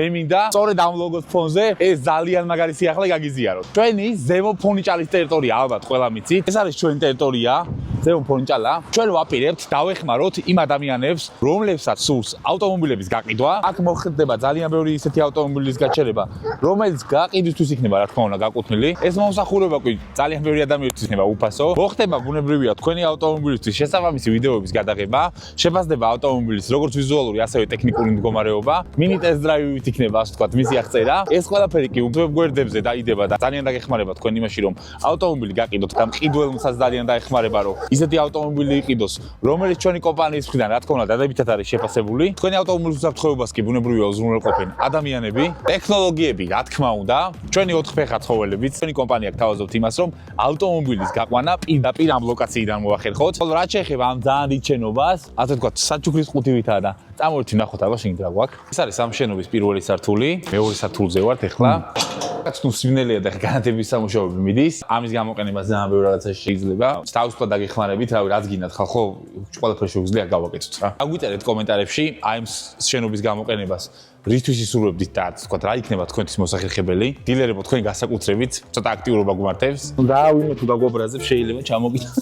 მე მინდა სწორედ ამ ლოგოს ფონზე ეს ძალიან მაგარი სიახლე გაგიზიაროთ. ჩვენი ზემო ფონიჭალის ტერიტორია ალბათ ყველა მიცით. ეს არის ჩვენი ტერიტორია. ზემო ფონიჭალა. ჩვენ ვაპირებთ დავეხმაროთ იმ ადამიანებს, რომლებსაც სურს ავტომობილების გაყიდვა. აქ მოხდება ძალიან ბევრი ისეთი ავტომობილის გაჩერება, რომელიც გაყიდვისთვის იქნება რა თქმა უნდა გაკუთვნილი. ეს მომსახურება კი ძალიან ბევრი ადამიანისთვის იქნება უფასო. მოხდება ბუნებრივია თქვენი ავტომობილისთვის შესაბამისი ვიდეოების გადაღება, შეფასდება ავტომობილის როგორც ვიზუალური, ასევე ტექნიკური მდგომარეობა, mini test drive-ით იქნება ასე ვთქვათ მისი აღწერა. ეს ყველაფერი კი უბრალოდ გვერდებზე დაიდება და ძალიან დაგეხმარება თქვენ იმაში, რომ ავტომობილი გაყიდოთ და მყიდველსაც ძალიან დაეხმარება, რომ ისეთი ავტომობილი იყიდოს, რომელიც ჩვენი კომპანიის მხრიდან რა თქმა უნდა დადებითად არის შეფასებული. თქვენი ავტომობილის უსაფრთხოებას კი ბუნებრივია უზრუნველყოფენ ადამიანები, ტექნოლოგიები, რა თქმა უნდა, ჩვენი 4 ფეხა ცხოველებიც. ჩვენი კომპანია გთავაზობთ იმას, რომ ავტომობილის გაყვანა პირდაპირ ამ ლოკაციიდან მოახერხოთ. ხოლო რაც შეეხება ამ ძალიან დიდ შენობას, ასე ვთქვათ, საჩუქრის ყუთივითაა და წამოვით ნახოთ აბა შენ რა გვაქვს. ეს არის ამ შენობის პირველი სართული, მეორე სართულზე ვართ ახლა. რაც ნუ სვინელია და განათების სამუშაოები მიდის. ამის გამოყენება ძალიან ბევრი რაღაცა შეიძლება. თავისუფლად დაგეხმარებით, რავი, რაც გინდათ ხალხო, ყველაფერი შეგვიძლია გავაკეთოთ რა. აგვიწერეთ კომენტარებში აი ამ შენობის გამოყენებას. რისთვის ისურვებდით და თქვათ რა იქნება თქვენთვის მოსახერხებელი? დილერებო თქვენი გასაკუთრებით, ცოტა აქტიურობა გვმართებს. და ვინმე თუ გაგვაბრაზებს შეიძლება ჩამოგიდეთ.